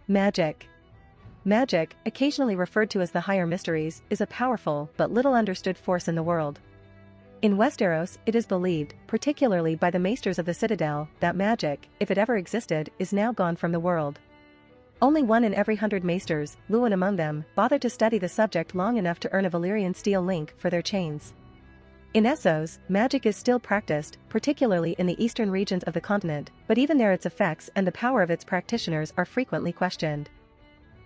Magic. Magic, occasionally referred to as the higher mysteries, is a powerful but little understood force in the world. In Westeros, it is believed, particularly by the Maesters of the Citadel, that magic, if it ever existed, is now gone from the world. Only 1 in every 100 Maesters, Luwin among them, bothered to study the subject long enough to earn a Valyrian steel link for their chains. In Essos, magic is still practiced, particularly in the eastern regions of the continent, but even there its effects and the power of its practitioners are frequently questioned.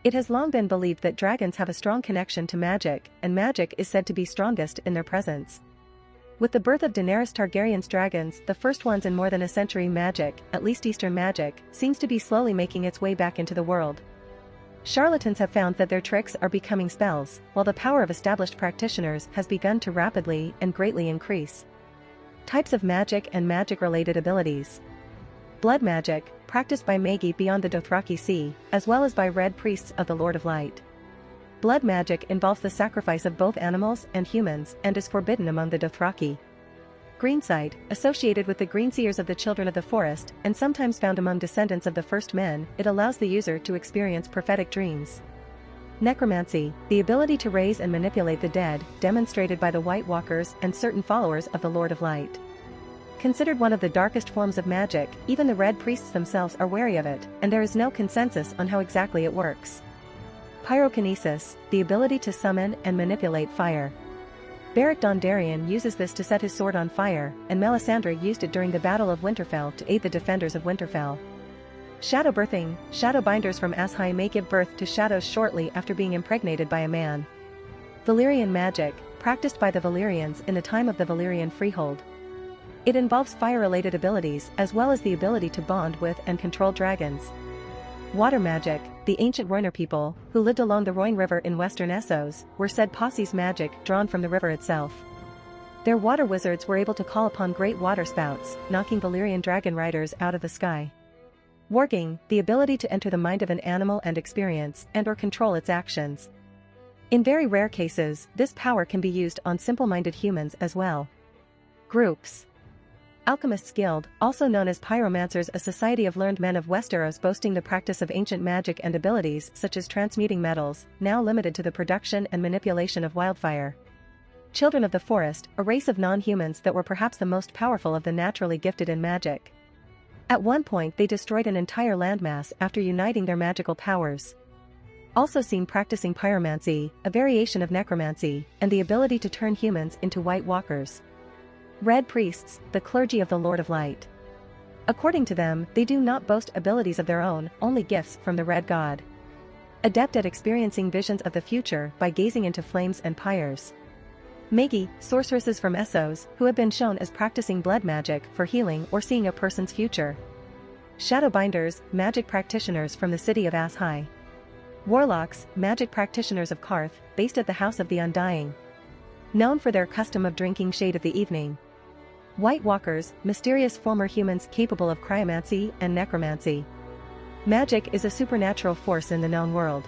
It has long been believed that dragons have a strong connection to magic, and magic is said to be strongest in their presence. With the birth of Daenerys Targaryen's dragons, the first ones in more than a century, magic, at least Eastern magic, seems to be slowly making its way back into the world. Charlatans have found that their tricks are becoming spells, while the power of established practitioners has begun to rapidly and greatly increase. Types of magic and magic-related abilities. Blood magic, practiced by Magi beyond the Dothraki Sea, as well as by Red Priests of the Lord of Light. Blood magic involves the sacrifice of both animals and humans and is forbidden among the Dothraki. Greensight, associated with the greenseers of the Children of the Forest and sometimes found among descendants of the first men, it allows the user to experience prophetic dreams. Necromancy, the ability to raise and manipulate the dead, demonstrated by the White Walkers and certain followers of the Lord of Light. Considered one of the darkest forms of magic, even the Red Priests themselves are wary of it, and there is no consensus on how exactly it works. Pyrokinesis, the ability to summon and manipulate fire. Beric Dondarrion uses this to set his sword on fire, and Melisandre used it during the Battle of Winterfell to aid the defenders of Winterfell. Shadow birthing, shadow binders from As High may give birth to shadows shortly after being impregnated by a man. Valyrian magic, practiced by the Valyrians in the time of the Valyrian freehold. It involves fire-related abilities as well as the ability to bond with and control dragons. Water magic, the ancient Rhoynar people, who lived along the Rhoyne River in western Essos, were said posse's magic drawn from the river itself. Their water wizards were able to call upon great water spouts, knocking Valyrian dragon riders out of the sky. Warging, the ability to enter the mind of an animal and experience and/or control its actions. In very rare cases, this power can be used on simple-minded humans as well. Groups. Alchemists Guild, also known as Pyromancers, a society of learned men of Westeros boasting the practice of ancient magic and abilities such as transmuting metals, now limited to the production and manipulation of wildfire. Children of the Forest, a race of non-humans that were perhaps the most powerful of the naturally gifted in magic. At one point they destroyed an entire landmass after uniting their magical powers. Also seen practicing pyromancy, a variation of necromancy, and the ability to turn humans into White Walkers. Red Priests, the clergy of the Lord of Light. According to them, they do not boast abilities of their own, only gifts from the Red God. Adept at experiencing visions of the future by gazing into flames and pyres. Magi, sorceresses from Essos, who have been shown as practicing blood magic for healing or seeing a person's future. Shadowbinders, magic practitioners from the city of As High. Warlocks, magic practitioners of Qarth, based at the House of the Undying. Known for their custom of drinking shade of the evening. White Walkers, mysterious former humans capable of cryomancy and necromancy. Magic is a supernatural force in the known world.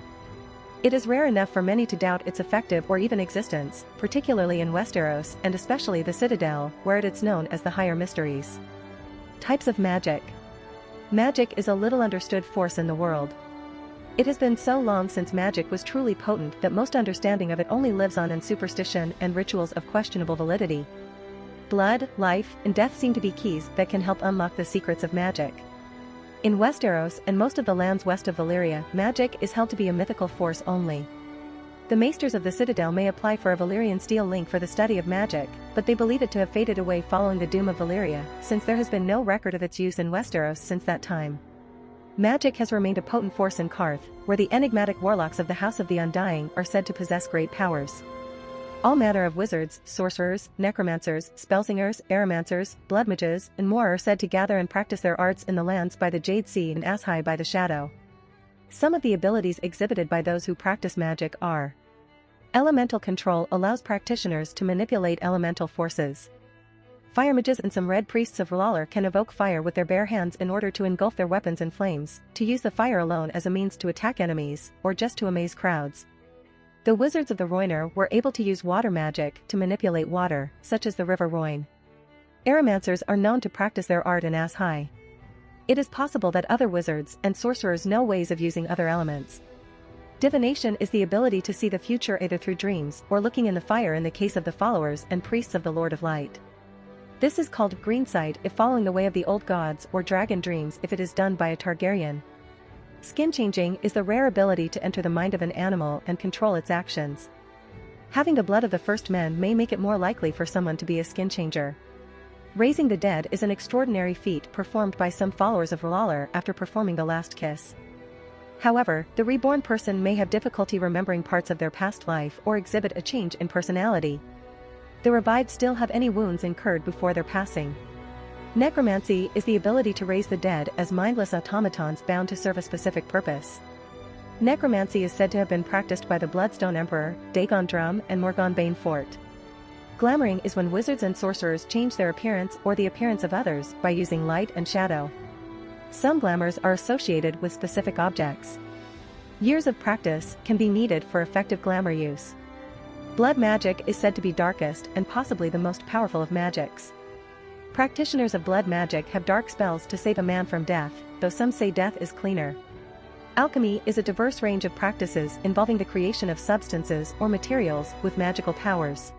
It is rare enough for many to doubt its effective or even existence, particularly in Westeros and especially the Citadel, where it is known as the Higher Mysteries. Types of magic. Magic is a little understood force in the world. It has been so long since magic was truly potent that most understanding of it only lives on in superstition and rituals of questionable validity. Blood, life, and death seem to be keys that can help unlock the secrets of magic. In Westeros and most of the lands west of Valyria, magic is held to be a mythical force only. The Maesters of the Citadel may apply for a Valyrian steel link for the study of magic, but they believe it to have faded away following the doom of Valyria, since there has been no record of its use in Westeros since that time. Magic has remained a potent force in Qarth, where the enigmatic warlocks of the House of the Undying are said to possess great powers. All manner of wizards, sorcerers, necromancers, spellsingers, aeromancers, blood mages, and more are said to gather and practice their arts in the lands by the Jade Sea and As High by the Shadow. Some of the abilities exhibited by those who practice magic are: elemental control allows practitioners to manipulate elemental forces. Fire mages and some Red Priests of R'hllor can evoke fire with their bare hands in order to engulf their weapons in flames, to use the fire alone as a means to attack enemies, or just to amaze crowds. The wizards of the Rhoynar were able to use water magic to manipulate water, such as the River Rhoyne. Aeromancers are known to practice their art in As High. It is possible that other wizards and sorcerers know ways of using other elements. Divination is the ability to see the future either through dreams or looking in the fire in the case of the followers and priests of the Lord of Light. This is called greensight if following the way of the old gods, or dragon dreams if it is done by a Targaryen. Skin changing is the rare ability to enter the mind of an animal and control its actions. Having the blood of the first men may make it more likely for someone to be a skin changer. Raising the dead is an extraordinary feat performed by some followers of R'hllor after performing the last kiss. However, the reborn person may have difficulty remembering parts of their past life or exhibit a change in personality. The revived still have any wounds incurred before their passing. Necromancy is the ability to raise the dead as mindless automatons bound to serve a specific purpose. Necromancy is said to have been practiced by the Bloodstone Emperor, Dagon Drum and Morgan Bane Fort. Glamoring is when wizards and sorcerers change their appearance or the appearance of others by using light and shadow. Some glamours are associated with specific objects. Years of practice can be needed for effective glamour use. Blood magic is said to be darkest and possibly the most powerful of magics. Practitioners of blood magic have dark spells to save a man from death, though some say death is cleaner. Alchemy is a diverse range of practices involving the creation of substances or materials with magical powers.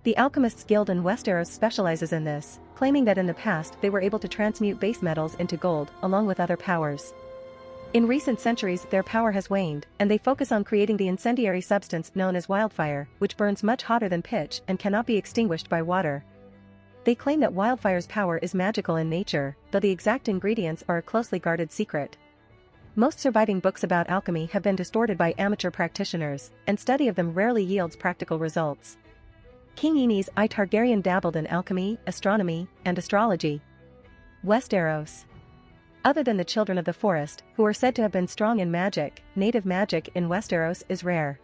The Alchemists Guild in Westeros specializes in this, claiming that in the past they were able to transmute base metals into gold, along with other powers. In recent centuries their power has waned, and they focus on creating the incendiary substance known as wildfire, which burns much hotter than pitch and cannot be extinguished by water. They claim that wildfire's power is magical in nature, though the exact ingredients are a closely guarded secret. Most surviving books about alchemy have been distorted by amateur practitioners, and study of them rarely yields practical results. King Aenys I Targaryen dabbled in alchemy, astronomy, and astrology. Westeros. Other than the children of the forest, who are said to have been strong in magic, native magic in Westeros is rare.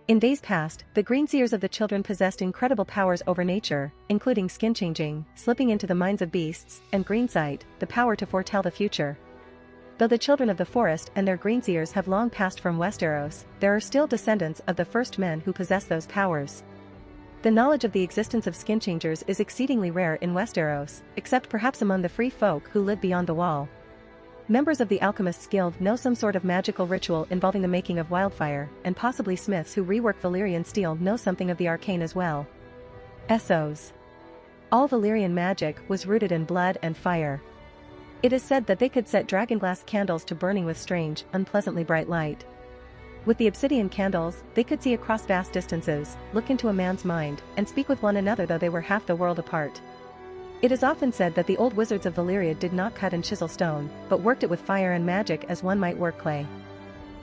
In days past, the greenseers of the children possessed incredible powers over nature, including skin changing, slipping into the minds of beasts, and greensight, the power to foretell the future. Though the children of the forest and their greenseers have long passed from Westeros, there are still descendants of the first men who possess those powers. The knowledge of the existence of skin changers is exceedingly rare in Westeros, except perhaps among the free folk who live beyond the wall. Members of the Alchemists Guild know some sort of magical ritual involving the making of wildfire, and possibly smiths who rework Valyrian steel know something of the arcane as well. Essos. All Valyrian magic was rooted in blood and fire. It is said that they could set dragonglass candles to burning with strange, unpleasantly bright light. With the obsidian candles, they could see across vast distances, look into a man's mind, and speak with one another though they were half the world apart. It is often said that the old wizards of Valyria did not cut and chisel stone, but worked it with fire and magic as one might work clay.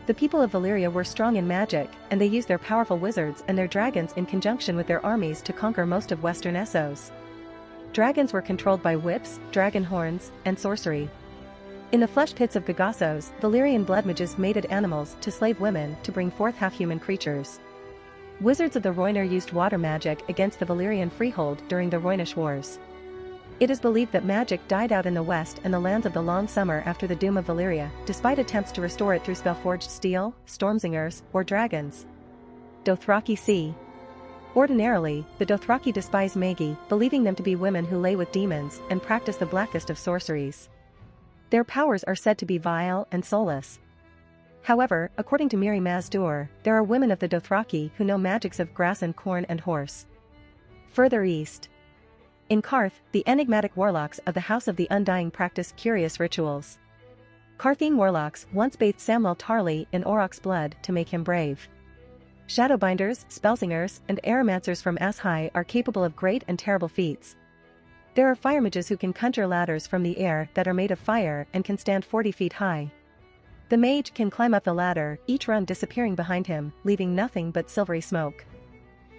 The people of Valyria were strong in magic, and they used their powerful wizards and their dragons in conjunction with their armies to conquer most of western Essos. Dragons were controlled by whips, dragon horns, and sorcery. In the flesh pits of Gagassos, Valyrian blood mages mated animals to slave women to bring forth half-human creatures. Wizards of the Rhoynar used water magic against the Valyrian freehold during the Rhoynish Wars. It is believed that magic died out in the west and the lands of the Long Summer after the doom of Valyria, despite attempts to restore it through spell-forged steel, stormsingers, or dragons. Dothraki c. Ordinarily, the Dothraki despise Magi, believing them to be women who lay with demons and practice the blackest of sorceries. Their powers are said to be vile and soulless. However, according to Miri Mazdur, there are women of the Dothraki who know magics of grass and corn and horse. Further east. In Qarth, the enigmatic warlocks of the House of the Undying practice curious rituals. Qarthine warlocks once bathed Samwell Tarly in Auroch's blood to make him brave. Shadowbinders, spellsingers, and aeromancers from As-High are capable of great and terrible feats. There are fire mages who can conjure ladders from the air that are made of fire and can stand 40 feet high. The mage can climb up the ladder, each run disappearing behind him, leaving nothing but silvery smoke.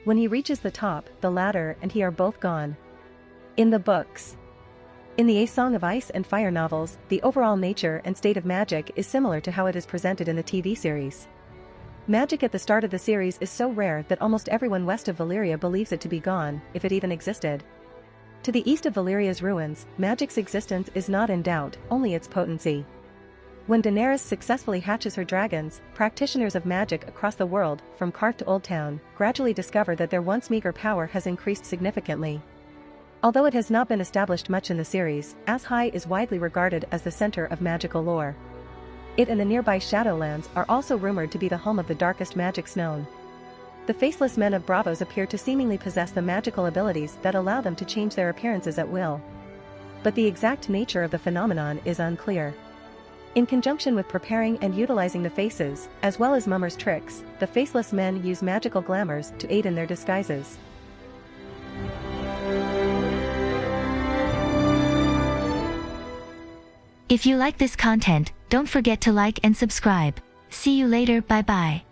When he reaches the top, the ladder and he are both gone. In the books. In the A Song of Ice and Fire novels, the overall nature and state of magic is similar to how it is presented in the TV series. Magic at the start of the series is so rare that almost everyone west of Valyria believes it to be gone, if it even existed. To the east of Valyria's ruins, magic's existence is not in doubt, only its potency. When Daenerys successfully hatches her dragons, practitioners of magic across the world, from Qarth to Old Town, gradually discover that their once meager power has increased significantly. Although it has not been established much in the series, ASOIAF is widely regarded as the center of magical lore. It and the nearby Shadowlands are also rumored to be the home of the darkest magics known. The faceless men of Braavos appear to seemingly possess the magical abilities that allow them to change their appearances at will. But the exact nature of the phenomenon is unclear. In conjunction with preparing and utilizing the faces, as well as Mummer's tricks, the faceless men use magical glamours to aid in their disguises. If you like this content, don't forget to like and subscribe. See you later, bye bye.